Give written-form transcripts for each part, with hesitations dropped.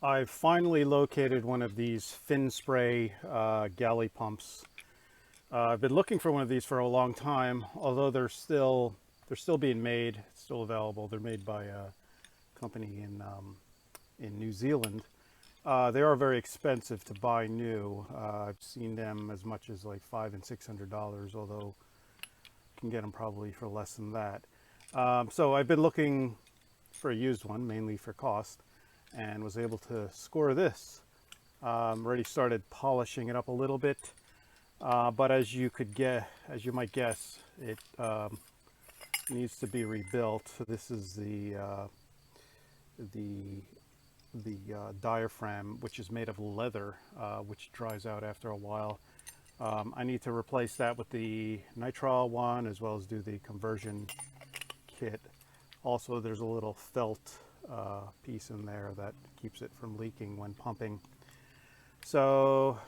I've finally located one of these Fynspray Galley pumps. I've been looking for one of these for a long time, although they're still being made, still available. They're made by a company in New Zealand. They are very expensive to buy new. I've seen them as much as like $500 and $600, although you can get them probably for less than that. So I've been looking for a used one, mainly for cost, and was able to score this. Already started polishing it up a little bit, but as you might guess, it needs to be rebuilt. So this is the diaphragm, which is made of leather, which dries out after a while. I need to replace that with the nitrile one, as well as do the conversion kit. Also, there's a little felt piece in there that keeps it from leaking when pumping. So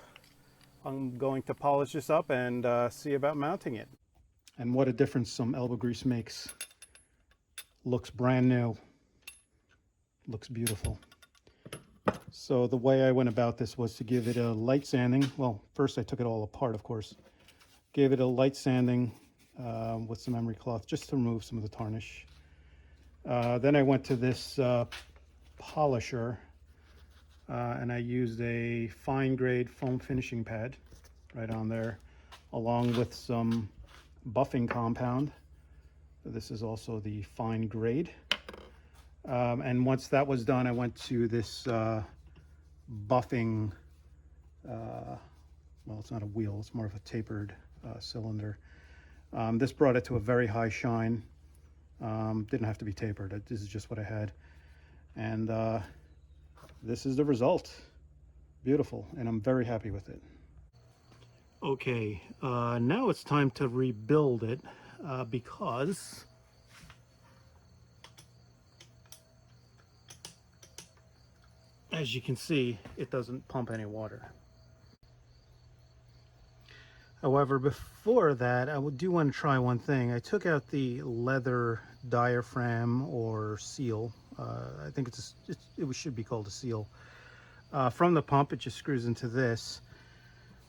I'm going to polish this up and see about mounting it. And what a difference some elbow grease makes. Looks brand new. Looks beautiful. So the way I went about this was to give it a light sanding. Well, first I took it all apart, of course. Gave it a light sanding with some emery cloth just to remove some of the tarnish. Then I went to this polisher and I used a fine grade foam finishing pad right on there, along with some buffing compound. This is also the fine grade. And once that was done, I went to this buffing, well, it's not a wheel, it's more of a tapered cylinder. This brought it to a very high shine. Didn't have to be tapered. This is just what I had. And this is the result. Beautiful. And I'm very happy with it. Okay, now it's time to rebuild it because as you can see, it doesn't pump any water. However, before that, I do want to try one thing. I took out the leather diaphragm or seal. I think it should be called a seal. From the pump, it just screws into this.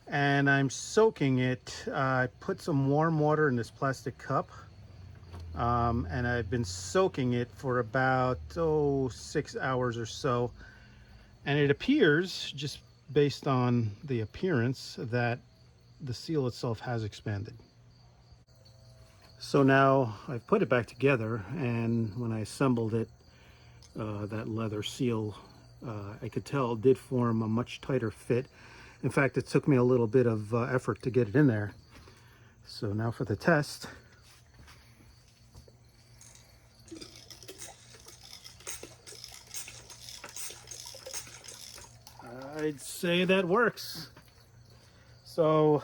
And I'm soaking it. I put some warm water in this plastic cup. And I've been soaking it for about 6 hours or so. And it appears, just based on the appearance, that the seal itself has expanded. So now I've put it back together, and when I assembled it, that leather seal, I could tell did form a much tighter fit. In fact, it took me a little bit of effort to get it in there. So now for the test. I'd say that works. So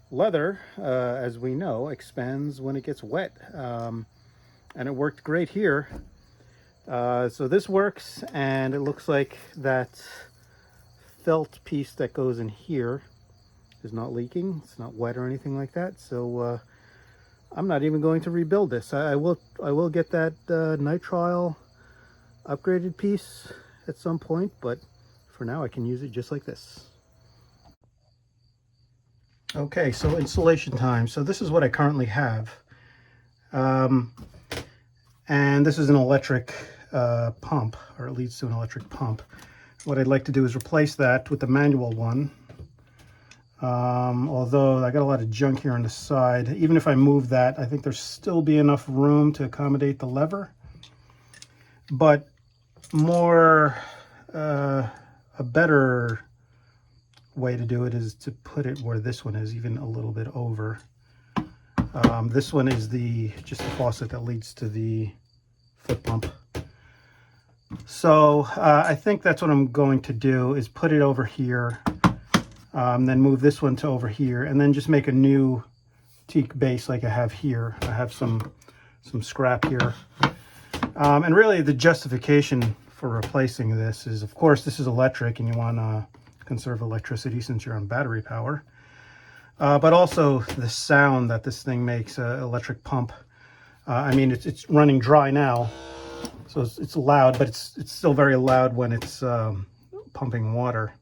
leather, as we know, expands when it gets wet, and it worked great here. So this works, and it looks like that felt piece that goes in here is not leaking. It's not wet or anything like that. So I'm not even going to rebuild this. I will get that nitrile upgraded piece at some point, but for now I can use it just like this. Okay, so installation time. So this is what I currently have. And this is an electric pump, or it leads to an electric pump. What I'd like to do is replace that with the manual one. Although I got a lot of junk here on the side. Even if I move that, I think there's still be enough room to accommodate the lever. But more, a better way to do it is to put it where this one is, even a little bit over. This one is just the faucet that leads to the foot pump. So I think that's what I'm going to do, is put it over here, then move this one to over here, and then just make a new teak base like I have here. I have some scrap here. And really the justification for replacing this is, of course, this is electric and you want to conserve electricity since you're on battery power. But also the sound that this thing makes, electric pump. I mean, it's running dry now, So it's loud, but it's still very loud when it's pumping water.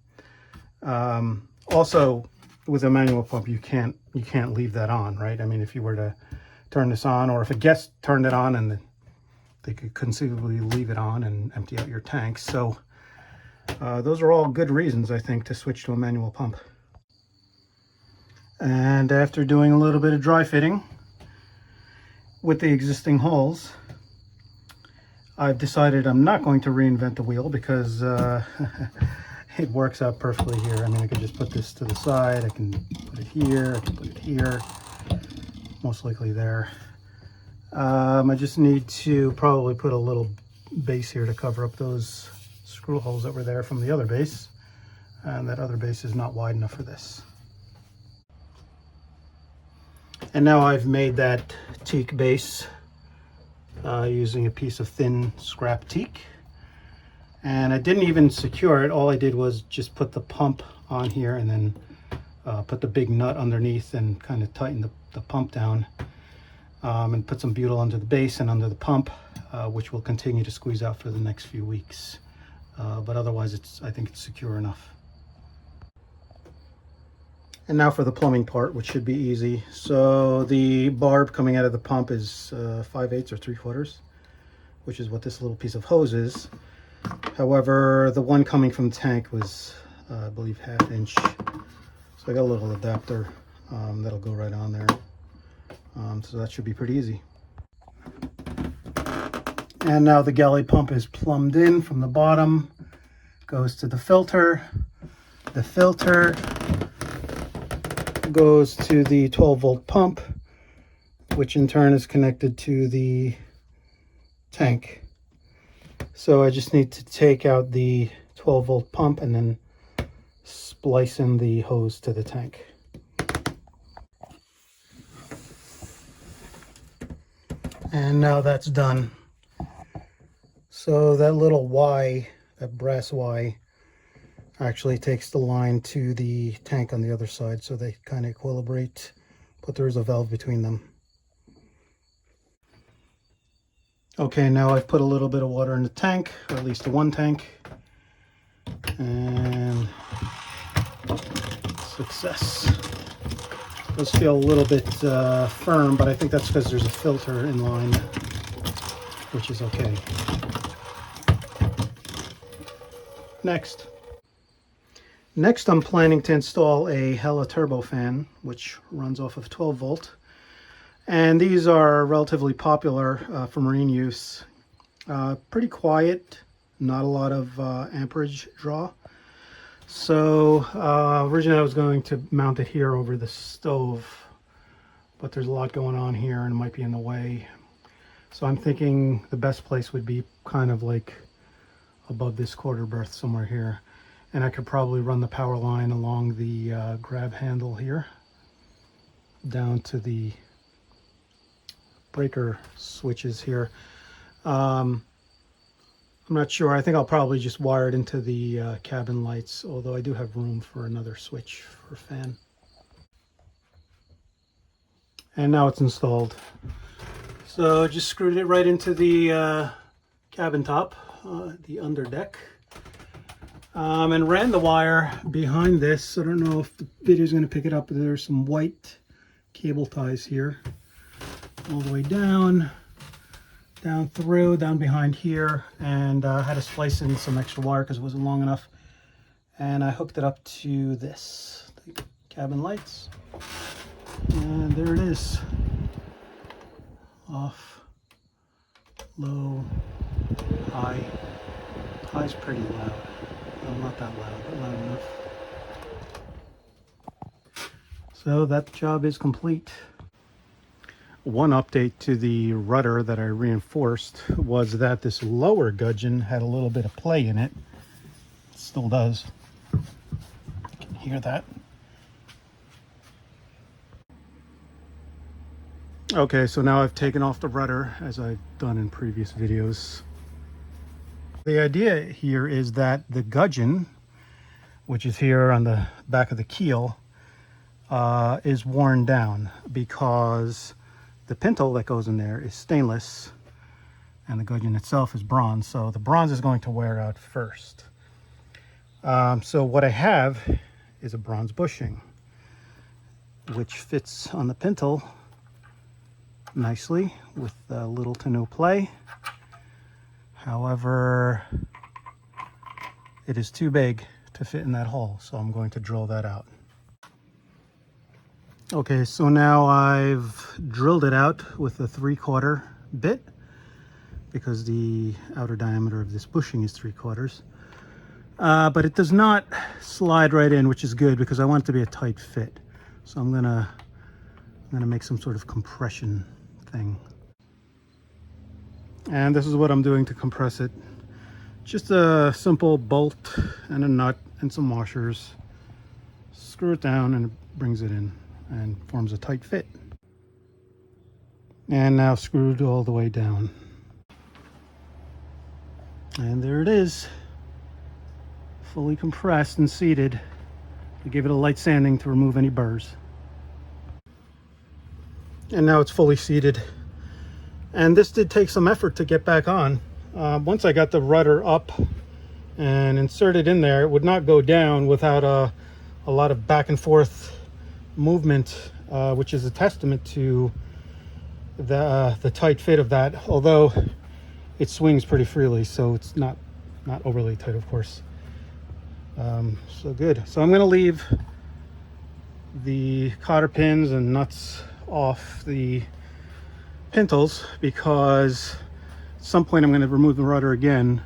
Also, with a manual pump, you can't leave that on, right? I mean, if you were to turn this on, or if a guest turned it on, and they could conceivably leave it on and empty out your tanks. So those are all good reasons, I think, to switch to a manual pump. And after doing a little bit of dry fitting with the existing holes, I've decided I'm not going to reinvent the wheel, because it works out perfectly here. I mean, I could just put this to the side, I can put it here, I can put it here, most likely there. I just need to probably put a little base here to cover up those screw holes that were there from the other base, and that other base is not wide enough for this. And now I've made that teak base using a piece of thin scrap teak, and I didn't even secure it. All I did was just put the pump on here, and then put the big nut underneath and kind of tighten the pump down, and put some butyl under the base and under the pump, which will continue to squeeze out for the next few weeks. But otherwise, I think it's secure enough. And now for the plumbing part, which should be easy. So the barb coming out of the pump is 5/8 or 3/4, which is what this little piece of hose is. However, the one coming from the tank was, I believe, 1/2 inch. So I got a little adapter that'll go right on there. So that should be pretty easy. And now the galley pump is plumbed in from the bottom, goes to the filter. The filter goes to the 12-volt pump, which in turn is connected to the tank. So I just need to take out the 12-volt pump and then splice in the hose to the tank. And now that's done. So that little Y, that brass Y, actually takes the line to the tank on the other side, so they kind of equilibrate, but there is a valve between them. Okay, now I've put a little bit of water in the tank, or at least the one tank, and success. It does feel a little bit firm, but I think that's because there's a filter in line, which is okay. Next, I'm planning to install a Hella turbo fan, which runs off of 12 volt. And these are relatively popular for marine use. Pretty quiet, not a lot of amperage draw. So originally I was going to mount it here over the stove, but there's a lot going on here and it might be in the way. So I'm thinking the best place would be kind of like above this quarter berth somewhere here. And I could probably run the power line along the grab handle here down to the breaker switches here. I'm not sure. I think I'll probably just wire it into the cabin lights, although I do have room for another switch for a fan. And now it's installed. So just screwed it right into the cabin top, the under deck. And ran the wire behind this. I don't know if the video is going to pick it up, but there's some white cable ties here all the way down through, down behind here, and I had to splice in some extra wire because it wasn't long enough, and I hooked it up to this, the cabin lights, and there it is. Off, low, high. High's pretty loud. Well, not that loud, but loud enough. So that job is complete. One update to the rudder that I reinforced was that this lower gudgeon had a little bit of play in it. It still does. You can hear that. Okay, so now I've taken off the rudder, as I've done in previous videos. The idea here is that the gudgeon, which is here on the back of the keel, is worn down because the pintle that goes in there is stainless, and the Gudgeon itself is bronze, so the bronze is going to wear out first. So what I have is a bronze bushing, which fits on the pintle nicely with little to no play. However, it is too big to fit in that hole, so I'm going to drill that out. Okay, so now I've drilled it out with a 3/4 bit because the outer diameter of this bushing is 3/4. But it does not slide right in, which is good because I want it to be a tight fit. So I'm gonna make some sort of compression thing. And this is what I'm doing to compress it. Just a simple bolt and a nut and some washers. Screw it down and it brings it in and forms a tight fit. And now screwed all the way down. And there it is, fully compressed and seated. I gave it a light sanding to remove any burrs. And now it's fully seated. And this did take some effort to get back on. Once I got the rudder up and inserted in there, it would not go down without a lot of back and forth movement, which is a testament to the tight fit of that, although it swings pretty freely, so it's not overly tight, of course. So good. So I'm going to leave the cotter pins and nuts off the pintles because at some point I'm going to remove the rudder again,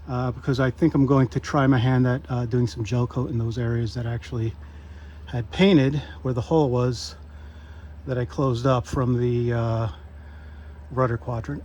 because I think I'm going to try my hand at doing some gel coat in those areas that I actually had painted where the hole was that I closed up from the rudder quadrant.